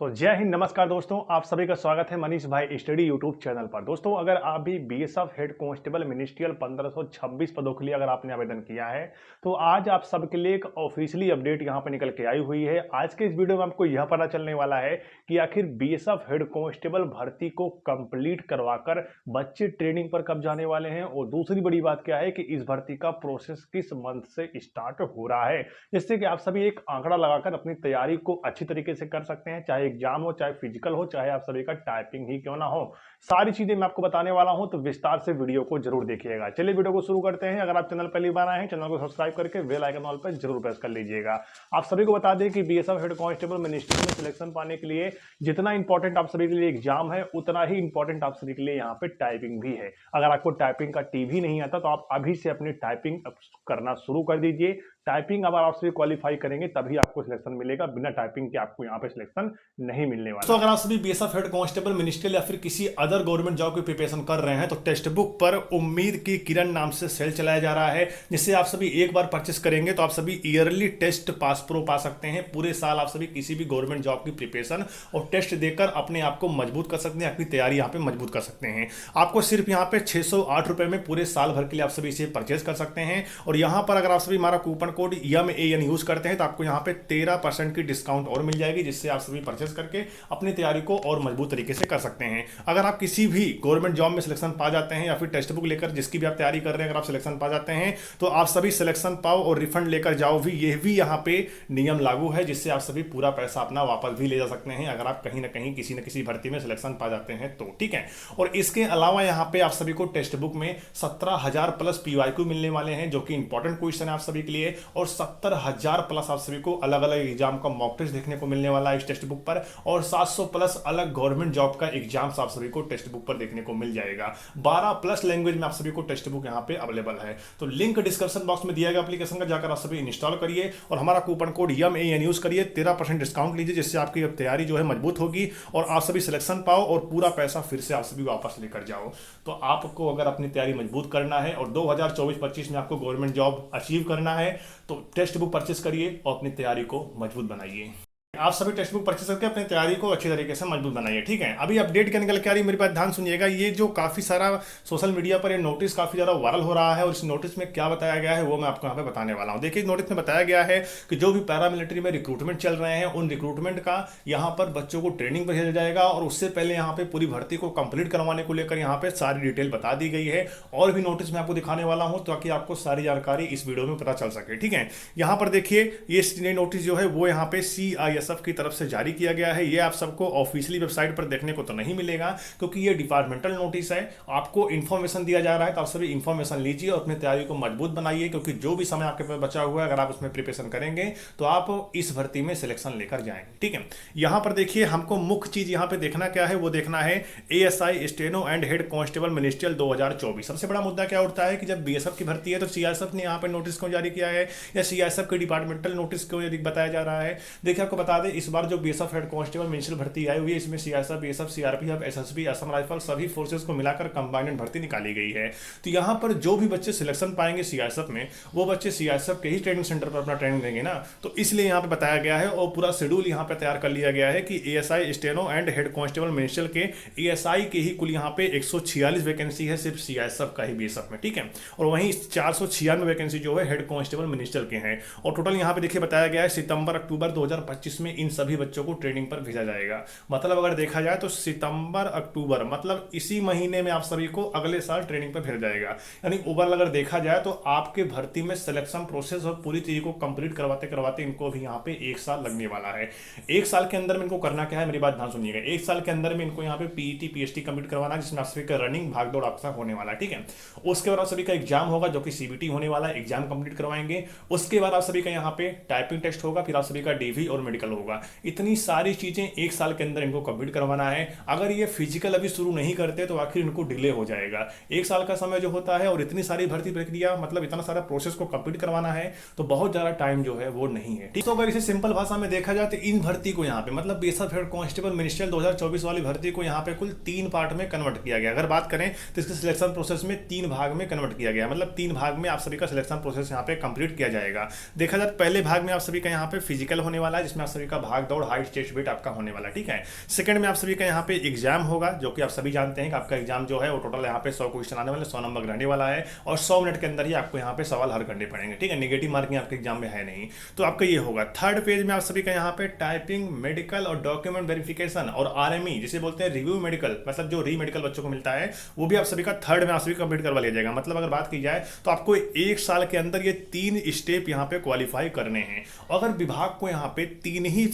जय हिंद, नमस्कार दोस्तों। आप सभी का स्वागत है मनीष भाई स्टडी यूट्यूब चैनल पर। दोस्तों, अगर आप भी बीएसएफ हेड कांस्टेबल मिनिस्ट्रियल 1526 पदों के लिए अगर आपने आवेदन किया है तो आज आप सबके लिए एक ऑफिशियली अपडेट यहां पर निकल के आई हुई है। आज के इस वीडियो में आपको यह पता चलने वाला है कि आखिर बीएसएफ हेड कांस्टेबल भर्ती को कंप्लीट करवाकर बच्चे ट्रेनिंग पर कब जाने वाले हैं, और दूसरी बड़ी बात क्या है कि इस भर्ती का प्रोसेस किस मंथ से स्टार्ट हो रहा है, जिससे कि आप सभी एक आंकड़ा लगाकर अपनी तैयारी को अच्छी तरीके से कर सकते हैं। चाहे एग्जाम हो, चाहे फिजिकल हो, चाहे आप सभी का टाइपिंग ही क्यों ना हो, सारी चीजें मैं आपको बताने वाला हूं, तो विस्तार से वीडियो को जरूर देखिएगा। चलिए वीडियो को शुरू करते हैं। अगर आप चैनल पहली बार आए हैं, चैनल को सब्सक्राइब करके बेल आइकन ऑल पर जरूर प्रेस कर लीजिएगा। आप सभी को बता दें कि बीएसएफ हेड कांस्टेबल मिनिस्ट्री में सिलेक्शन पाने के लिए जितना इंपॉर्टेंट आप सभी के लिए एग्जाम है, उतना ही इंपॉर्टेंट आप सभी के लिए यहाँ पे टाइपिंग भी है। अगर आपको टाइपिंग का टी भी नहीं आता तो आप अभी से अपनी टाइपिंग करना शुरू कर दीजिए। टाइपिंग अगर आप सभी क्वालिफाई करेंगे तभी आपको सिलेक्शन मिलेगा, बिना टाइपिंग के आपको यहाँ पे सिलेक्शन नहीं मिलने वाला। तो अगर आप सभी बीएसएफ हेड कांस्टेबल मिनिस्ट्रियल या फिर किसी अदर गवर्नमेंट जॉब की प्रिपरेशन कर रहे हैं तो टेक्स्ट बुक पर उम्मीद की किरण नाम से सेल चलाया जा रहा है, जिससे आप सभी एक बार परचेस करेंगे तो आप सभी ईयरली टेस्ट पास प्रो पा सकते हैं। पूरे साल आप सभी किसी भी गवर्नमेंट जॉब की प्रिपरेशन और टेस्ट देकर अपने आप को मजबूत कर सकते हैं, अपनी तैयारी यहाँ पे मजबूत कर सकते हैं। आपको सिर्फ यहाँ पे 608 रुपए में पूरे साल भर के लिए आप सभी इसे परचेस कर सकते हैं। और यहाँ पर अगर आप सभी हमारा कूपन कोड YAN यूज करते हैं तो आपको यहाँ पे 13% की डिस्काउंट और मिल जाएगी, जिससे आप सभी परचेस करके अपनी तैयारी को और मजबूत तरीके से कर सकते हैं। अगर आप किसी भी गवर्नमेंट जॉब में सिलेक्शन पा जाते हैं या फिर टेक्स्ट बुक लेकर जिसकी भी आप तैयारी कर रहे हैं, अगर आप सिलेक्शन पा जाते हैं तो आप सभी सिलेक्शन पाओ और रिफंड लेकर जाओ भी, यह भी यहाँ पे नियम लागू है, जिससे आप सभी पूरा पैसा अपना वापस भी ले जा सकते हैं अगर आप कहीं ना कहीं किसी न किसी भर्ती में सिलेक्शन पा जाते हैं तो। ठीक है। और इसके अलावा यहाँ पे आप सभी को टेक्स्ट बुक में 17,000 प्लस PYQ मिलने वाले हैं, जो कि इंपॉर्टेंट क्वेश्चन है आप सभी के लिए, और 70,000 प्लस आप सभी को अलग अलग एग्जाम का मॉक टेस्ट देखने को मिलने वाला है इस टेक्स्ट बुक पर, और 700 प्लस अलग गवर्नमेंट जॉब का एग्जाम्स आप सभी को टेक्स्ट बुक पर देखने को मिल जाएगा। 12 प्लस लैंग्वेज में आप सभी को टेक्स्ट बुक यहाँ पे अवेलेबल है। तो लिंक डिस्क्रिप्शन बॉक्स में दिया गया एप्लीकेशन का, जाकर आप सभी इंस्टॉल करिए और हमारा कूपन कोड YAN यूज करिए, 13% डिस्काउंट लीजिए, जिससे आपकी तैयारी जो है मजबूत होगी और आप सभी सिलेक्शन पाओ और पूरा पैसा फिर से आप सभी वापस लेकर जाओ। तो आपको अगर अपनी तैयारी मजबूत करना है और 2024-25 में आपको गवर्नमेंट जॉब अचीव करना है तो टेक्स्ट बुक परचेस करिए और अपनी तैयारी को मजबूत बनाइए। आप सभी टेक्स्ट बुक परचेस करके अपनी तैयारी को अच्छी तरीके से मजबूत बनाइए। ठीक है। अभी अपडेट क्या निकल के आ रही है, मेरी बात ध्यान सुनिएगा। ये जो काफी सारा सोशल मीडिया पर ये नोटिस काफी ज्यादा वायरल हो रहा है, और इस नोटिस में क्या बताया गया है वो मैं आपको यहाँ पे बताने वाला हूँ। देखिए, नोटिस में बताया गया है कि जो भी पैरामिलिट्री में रिक्रूटमेंट चल रहे हैं उन रिक्रूटमेंट का यहाँ पर बच्चों को ट्रेनिंग पर भेजा जाएगा, और उससे पहले यहाँ पे पूरी भर्ती को कंप्लीट करवाने को लेकर यहाँ पे सारी डिटेल बता दी गई है, और भी नोटिस में आपको दिखाने वाला हूँ ताकि आपको सारी जानकारी इस वीडियो में पता चल सके। ठीक है। यहाँ पर देखिए, ये नोटिस जो है वो यहाँ पे CISF की तरफ से जारी किया गया है। ये आप सबको ऑफिशियली वेबसाइट पर देखने को तो नहीं मिलेगा, क्योंकि ये डिपार्टमेंटल नोटिस है। आपको इंफॉर्मेशन दिया जा रहा है तो आप सभी इंफॉर्मेशन लीजिए और अपनी तैयारी को मजबूत बनाइए, क्योंकि जो भी समय आपके पास बचा हुआ है अगर आप उसमें प्रिपरेशन करेंगे तो आप इस भर्ती में सिलेक्शन लेकर जाएंगे। ठीक है। यहां पर देखिए, हमको मुख्य चीज यहां पे देखना क्या है, वो देखना है ASI steno and head constable ministerial 2024। सबसे बड़ा मुद्दा क्या उठता है कि जब BSF की भर्ती है तो CISF ने यहाँ पे नोटिस क्यों जारी किया है, या CISF के डिपार्टमेंटल नोटिस क्यों बताया जा रहा है। देखिए, आपको बता दें, इस बार जो BSF हेड कांस्टेबल मिनिस्ट्रियल भर्ती आई हुई है, इसमें CISF, BSF, CRPF, SSB, Assam rifle सभी फोर्सेस को मिलाकर कंबाइंड भर्ती निकाली गई है। तो यहाँ पर जो भी बच्चे सिलेक्शन पाएंगे CISF में, वो बच्चे CISF के ही ट्रेनिंग सेंटर पर अपना ट्रेनिंग देंगे ना, तो इसलिए यहाँ पे बताया गया है और पूरा शेड्यूल यहाँ पे तैयार कर लिया गया है कि ASI steno and head constable ministerial के ASI के ही कुल यहाँ पे 146 वैकेंसी है सिर्फ CISF का ही BSF में। ठीक है। और वहीं 496 वैकेंसी जो है हेड कांस्टेबल मिनिस्ट्रियल के हैं, और टोटल यहाँ पे देखिए बताया गया है सितंबर-अक्टूबर 2025 में इन सभी बच्चों को ट्रेनिंग पर भेजा जाएगा। मतलब अगर देखा जाए तो सितंबर-अक्टूबर मतलब इसी महीने में आप सभी को अगले साल ट्रेनिंग पर भेजा जाएगा। यानी ओवरऑल अगर देखा जाए तो आपके भर्ती में सिलेक्शन प्रोसेस और पूरी चीज को कंप्लीट करवाते करवाते इनको भी यहाँ पे 1 साल लगने वाला है। 1 साल के अंदर में इनको करना क्या है, मेरी बात ध्यान सुनिएगा। 1 साल के अंदर में इनको यहाँ पे PET PhD कंप्लीट करवाना है, जिसमें आप सभी का रनिंग भाग दौड़ आपका होने वाला है। ठीक है। उसके बाद आप सभी का एग्जाम होगा जो कि CBT होने वाला है, एग्जाम कंप्लीट करवाएंगे। उसके बाद आप सभी का यहाँ पे टाइपिंग टेस्ट होगा, फिर आप सभी का DV और मेडिकल होगा। इतनी सारी चीजें 1 साल के अंदर इनको कंप्लीट करवाना है। अगर ये फिजिकल अभी शुरू नहीं करते तो आखिर इनको डिले हो जाएगा। 1 साल का समय जो होता है और इतनी सारी भर्ती प्रक्रिया, मतलब इतना सारा प्रोसेस को कंप्लीट करवाना है, तो बहुत ज्यादा टाइम जो है वो नहीं है। तो अगर इसे सिंपल भाषा में देखा जाए तो इन भर्ती को यहाँ पे मतलब BSF हेड कांस्टेबल मिनिस्ट्रियल 2024 वाली भर्ती को यहाँ पे कुल 3 पार्ट में कन्वर्ट किया गया। अगर बात करें तो इसके सिलेक्शन प्रोसेस में 3 भाग में कन्वर्ट किया गया, मतलब 3 भाग में आप सभी का सिलेक्शन प्रोसेस यहाँ पे कंप्लीट किया जाएगा। देखा जाए पहले भाग में आप सभी का यहाँ पे फिजिकल होने वाला है, जिसमें आप सभी का भाग दौड़ हाइट चेस्ट वेट आपका होने वाला है, ठीक है। सेकंड में आप सभी का यहाँ पे एग्जाम होगा, जो कि आप सभी जानते हैं कि आपका एग्जाम जो है वो टोटल यहाँ पे 100 क्वेश्चन आने वाले, 100 नंबर रहने वाला है और 100 मिनट के अंदर ही आपको यहाँ पे सवाल हल करने पड़ेंगे, ठीक है। नेगेटिव मार्किंग आपके एग्जाम में है नहीं, तो आपका ये होगा। थर्ड पेज में आप सभी का यहाँ पे टाइपिंग, मेडिकल और डॉक्यूमेंट वेरिफिकेशन और आरएमई जिसे बोलते हैं रिव्यू मेडिकल, मतलब जो री मेडिकल बच्चों को मिलता है, वो भी आप सभी का थर्ड में आप सभी कंप्लीट करवा लिया जाएगा। मतलब अगर बात की जाए तो आपको 1 साल के अंदर ये 3 स्टेप यहाँ पे क्वालिफाई करने हैं। अगर विभाग को यहाँ पे तीन ही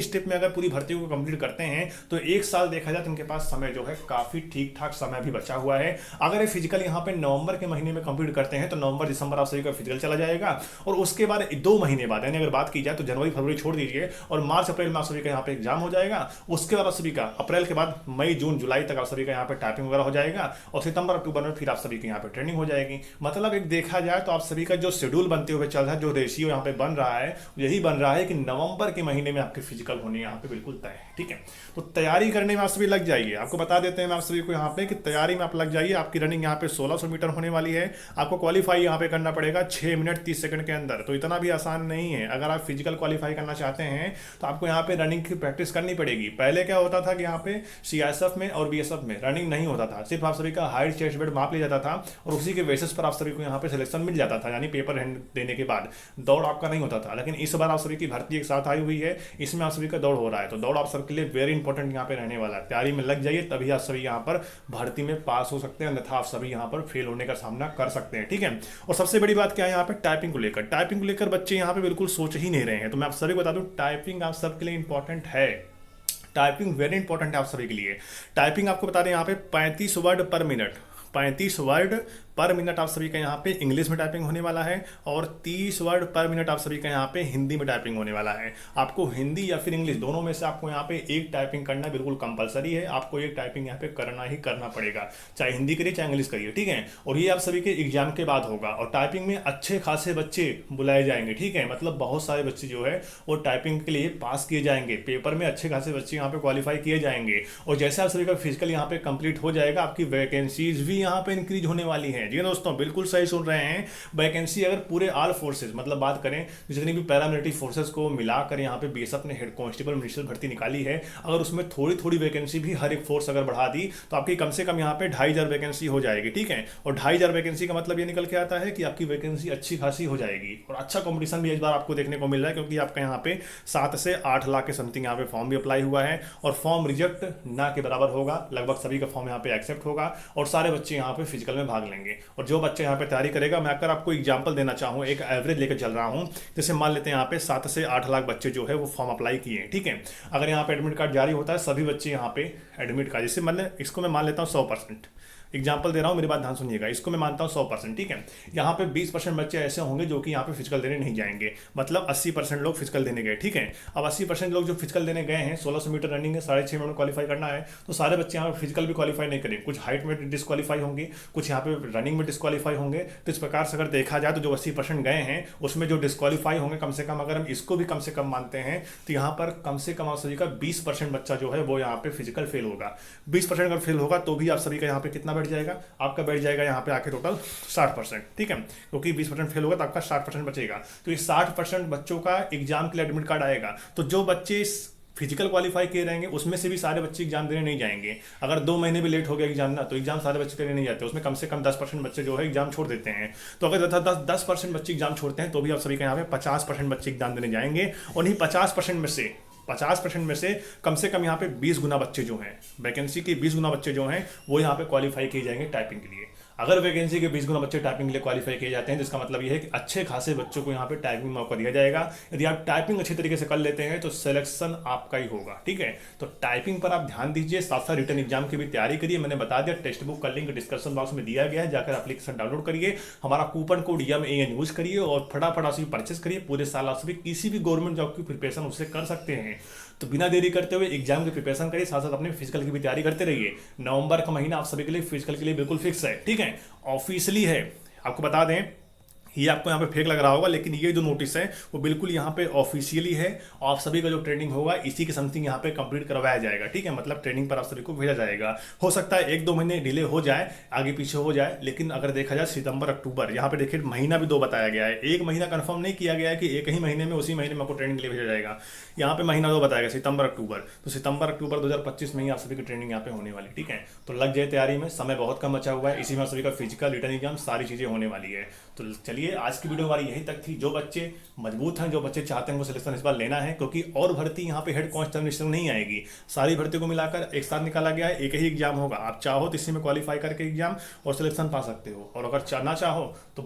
स्टेप में अगर पूरी भर्ती को कंप्लीट करते हैं तो 1 साल देखा जाए तो इनके पास समय जो है काफी ठीक ठाक समय भी बचा हुआ है। अगर ये फिजिकल यहाँ पे नवंबर के महीने में कंप्लीट करते हैं तो नवंबर दिसंबर आप सभी का फिजिकल चला जाएगा और उसके बाद 2 महीने बाद, यानी अगर बात की जाए तो जनवरी फरवरी छोड़ दीजिए और मार्च अप्रैल में आप सभी का यहाँ पे एग्जाम हो जाएगा। उसके बाद आप सभी का अप्रैल के बाद मई जून जुलाई तक आप सभी का यहाँ पे टाइपिंग वगैरह हो जाएगा और सितंबर अक्टूबर में फिर आप सभी की यहाँ पे ट्रेनिंग हो जाएगी। मतलब एक देखा जाए तो आप सभी का जो शेड्यूल बनते हुए चल रहा है, जो रेशियो यहाँ पे बन रहा है, यही बन रहा है कि नवंबर के महीने में आपके फिजिकल होने यहाँ पे बिल्कुल तय है, ठीक है। तो तैयारी करने में आप सभी लग जाइए। आपको बता देते हैं मैं आप सभी को यहाँ पे कि तैयारी में आप लग जाइए। आपकी रनिंग यहाँ पे 1600 मीटर होने वाली है। आपको क्वालिफाई यहाँ पे करना पड़ेगा 6 मिनट 30 सेकंड के अंदर, तो इतना भी आसान नहीं है। अगर आप फिजिकल क्वालिफाई करना चाहते हैं तो आपको यहाँ पे रनिंग की प्रैक्टिस करनी पड़ेगी। पहले क्या होता था कि यहाँ पे सीआईएसएफ में और बीएसएफ में रनिंग नहीं होता था, सिर्फ आप सभी का हाइट चेस्ट वेट माप लिया जाता था और उसी के बेसिस पर आप सभी को यहाँ पे सिलेक्शन मिल जाता था, यानी पेपर हैंड देने के बाद दौड़ आपका नहीं होता था। लेकिन इस बार आप सभी की भर्ती एक साथ आई हुई है, इसमें आप सभी का दौड़ हो रहा है, तो दौड़ आप सबके लिए वेरी इंपॉर्टेंट यहाँ पे रहने वाला है। तैयारी में लग जाइए, तभी आप सभी यहाँ पर भर्ती में पास हो सकते हैं, अन्यथा आप सभी यहाँ पर फेल होने का सामना कर सकते हैं, ठीक है। और सबसे बड़ी बात क्या है यहाँ पे, टाइपिंग को लेकर बच्चे यहाँ पे बिल्कुल सोच ही नहीं रहे हैं। तो मैं आप सभी को बता दूं, टाइपिंग आप सबके लिए इंपॉर्टेंट है। टाइपिंग वेरी इंपॉर्टेंट है आप सभी के लिए। टाइपिंग आपको बता दें यहाँ पे 35 वर्ड पर मिनट, 35 वर्ड पर मिनट आप सभी का यहाँ पे इंग्लिश में टाइपिंग होने वाला है और 30 वर्ड पर मिनट आप सभी का यहाँ पे हिंदी में टाइपिंग होने वाला है। आपको हिंदी या फिर इंग्लिश दोनों में से आपको यहाँ पे एक टाइपिंग करना बिल्कुल कंपलसरी है। आपको एक टाइपिंग यहाँ पे करना ही करना पड़ेगा, चाहे हिंदी करिए चाहे इंग्लिश करिए, ठीक है। और ये आप सभी के एग्जाम के बाद होगा और टाइपिंग में अच्छे खासे बच्चे बुलाए जाएंगे, ठीक है। मतलब बहुत सारे बच्चे जो है वो टाइपिंग के लिए पास किए जाएंगे, पेपर में अच्छे खासे बच्चे यहाँ पे क्वालिफाई किए जाएंगे। और जैसे आप सभी का फिजिकल यहाँ पे कंप्लीट हो जाएगा, आपकी वैकेंसीज भी यहाँ पे इंक्रीज होने वाली है। जी दोस्तों, बिल्कुल सही सुन रहे हैं। वैकेंसी अगर पूरे ऑल फोर्सेस, मतलब बात करें जितनी भी पैरामिलिट्री फोर्सेस को मिलाकर यहाँ पे बीएसएफ ने हेड कांस्टेबल मिनिस्ट्रियल भर्ती निकाली है, अगर उसमें थोड़ी थोड़ी वैकेंसी भी हर एक फोर्स अगर बढ़ा दी तो आपकी कम से कम यहाँ पे 2500 वैकेंसी हो जाएगी, ठीक है। और 2500 वैकेंसी का मतलब ये निकल के आता है कि आपकी वैकेंसी अच्छी खासी हो जाएगी और अच्छा कॉम्पिटिशन भी इस बार आपको देखने को मिल रहा है, क्योंकि आपका यहाँ पे 7 से 8 लाख के समथिंग यहाँ पे फॉर्म भी अप्लाई हुआ है और फॉर्म रिजेक्ट ना के बराबर होगा। लगभग सभी का फॉर्म यहाँ पे एक्सेप्ट होगा और सारे बच्चे यहाँ पे फिजिकल में भाग लेंगे। और जो बच्चे यहाँ पे तैयारी करेगा, मैं अगर आपको एग्जांपल देना चाहूँ, एक एवरेज लेकर चल रहा हूँ, जैसे मान लेते हैं यहाँ पे 7 से 8 लाख बच्चे जो है वो फॉर्म अप्लाई किए हैं, ठीक है। अगर यहाँ पे एडमिट कार्ड जारी होता है, सभी बच्चे यहाँ पे एडमिट कार्ड, जैसे मतलब इसको मैं मान लेता हूँ 100%, एग्जाम्पल दे रहा हूँ, मेरी बात ध्यान सुनिएगा, इसको मैं मानता हूँ 100%, ठीक है। यहाँ पे 20% बच्चे ऐसे होंगे जो कि यहाँ पे फिजिकल देने नहीं जाएंगे, मतलब 80% लोग फिजिकल देने गए, ठीक है। अब 80% लोग जो फिजिकल देने गए हैं, 1600 मीटर रनिंग है, 6.5 मिनट में क्वालिफाई करना है, तो सारे बच्चे यहाँ पे फिजिकल भी क्वालिफाई नहीं करेंगे। कुछ हाइट में डिस्क्वालीफाई होंगे, कुछ यहाँ पे रनिंग में डिस्क्वालीफाई होंगे। तो इस प्रकार से अगर देखा जाए तो जो 80% गए हैं उसमें जो डिस्क्वालीफाई होंगे, कम से कम अगर हम इसको भी कम से कम मानते हैं तो यहाँ पर कम से कम आप सभी का 20% बच्चा जो है वो यहाँ पे फिजिकल फेल होगा। 20% अगर फेल होगा तो भी आप सभी का यहाँ पे कितना बैठ जाएगा, आपका बैठ जाएगा यहाँ पे आके टोटल 60%, ठीक है। क्योंकि 20% फेल होगा तो आपका 60% बचेगा। तो ये 60% बच्चों का एग्जाम के लिए एडमिट कार्ड आएगा। तो जो बच्चे फिजिकल क्वालिफाई किए रहेंगे उसमें से भी सारे बच्चे एग्जाम देने नहीं जाएंगे। अगर 2 महीने भी लेट हो गया एग्जाम ना, तो एग्जाम सारे बच्चे देने नहीं जाते, उसमें कम से कम 10% बच्चे जो है एग्जाम छोड़ देते हैं। तो अगर 10% बच्चे एग्जाम छोड़ते हैं तो भी आप सभी का यहाँ पे 50% बच्चे एग्जाम देने जाएंगे और नहीं 50% में से कम यहाँ पे 20 गुना बच्चे जो हैं, वैकेंसी के 20 गुना बच्चे जो हैं वो यहाँ पे क्वालिफाई किए जाएंगे टाइपिंग के लिए। अगर वैकेंसी के 20 गुना बच्चे टाइपिंग के लिए क्वालिफाई किए जाते हैं तो इसका मतलब यह है कि अच्छे खासे बच्चों को यहाँ पे टाइपिंग मौका दिया जाएगा। यदि आप टाइपिंग अच्छी तरीके से कर लेते हैं तो सिलेक्शन आपका ही होगा, ठीक है। तो टाइपिंग पर आप ध्यान दीजिए, साथ साथ रिटर्न एग्जाम की भी तैयारी करिए। मैंने बता दिया, टेक्स्ट बुक का लिंक डिस्क्रिप्शन बॉक्स में दिया गया है, जाकर एप्लीकेशन डाउनलोड करिए, हमारा कूपन कोड YAN यूज करिए और फटाफट आप परचेस करिए। पूरे साल आप सभी किसी भी गवर्नमेंट जॉब की प्रिपरेशन उससे कर सकते हैं। तो बिना देरी करते हुए एग्जाम की प्रिपरेशन करिए, साथ साथ अपने फिजिकल की भी तैयारी करते रहिए। नवंबर का महीना आप सभी के लिए फिजिकल के लिए बिल्कुल फिक्स है, ठीक है, ऑफिशियली है। आपको बता दें ये आपको यहाँ पे फेक लग रहा होगा, लेकिन ये जो नोटिस है वो बिल्कुल यहाँ पे ऑफिशियली है। और आप सभी का जो ट्रेनिंग होगा इसी के समथिंग यहाँ पे कंप्लीट करवाया जाएगा, ठीक है। मतलब ट्रेनिंग पर आप सभी को भेजा जाएगा। हो सकता है 1-2 महीने डिले हो जाए, आगे पीछे हो जाए, लेकिन अगर देखा जाए सितंबर अक्टूबर, यहाँ पे देखिए महीना भी 2 बताया गया है। एक महीना कंफर्म नहीं किया गया है कि एक ही महीने में उसी महीने में आपको ट्रेनिंग के लिए भेजा जाएगा। यहाँ पे महीना 2 बताया गया, सितंबर अक्टूबर। तो सितंबर अक्टूबर 2025 में ही आप सभी की ट्रेनिंग यहाँ पे होने वाली, ठीक है। तो लग जाए तैयारी में, समय बहुत कम बचा हुआ है। इसी में आप सभी का फिजिकल, रिटर्न एग्जाम, सारी चीजें होने वाली है। तो चलिए, आज की वीडियो हमारी यही तक थी। जो बच्चे मजबूत हैं, जो बच्चे चाहते हैं वो सिलेक्शन इस बार लेना है, क्योंकि और भर्ती यहाँ पे हेड कांस्टेबल नहीं आएगी। सारी भर्ती को मिलाकर एक साथ निकाला गया है, एक ही एग्जाम होगा। आप चाहो तो इसी में क्वालिफाई करके एग्जाम और सिलेक्शन पा सकते हो, और अगर ना चाहो तो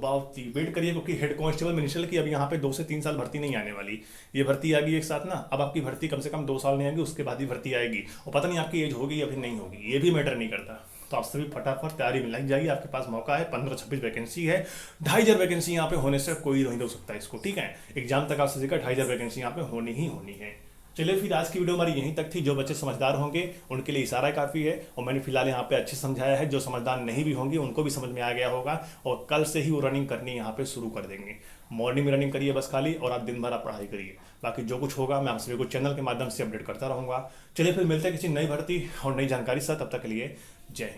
वेट करिए, क्योंकि हेड कांस्टेबल मिनिस्ट्रियल की अब यहाँ पे 2 से 3 साल भर्ती नहीं आने वाली। ये भर्ती आएगी एक साथ ना, अब आपकी भर्ती कम से कम 2 साल नहीं आएगी, उसके बाद ही भर्ती आएगी। और पता नहीं आपकी एज होगी या फिर नहीं होगी, ये भी मैटर नहीं करता। तो आप सभी फटाफट तैयारी में लग जाइए, आपके पास मौका है। 15-26 वैकेंसी है, 2500 वैकेंसी यहाँ पे होने से कोई नहीं रोक सकता इसको, ठीक है। एग्जाम तक आप सभी का 2500 वैकेंसी यहाँ पे होनी ही होनी है। चलिए फिर, आज की वीडियो हमारी यहीं तक थी। जो बच्चे समझदार होंगे उनके लिए इशारा काफ़ी है, और मैंने फिलहाल यहाँ पे अच्छे समझाया है। जो समझदार नहीं भी होंगे उनको भी समझ में आ गया होगा, और कल से ही वो रनिंग करनी यहाँ पे शुरू कर देंगे। मॉर्निंग में रनिंग करिए बस खाली, और आप दिन भर आप पढ़ाई करिए। बाकी जो कुछ होगा मैं आप सभी को चैनल के माध्यम से अपडेट करता रहूँगा। चलिए फिर मिलते हैं किसी नई भर्ती और नई जानकारी से, तब तक के लिए जय हिंद।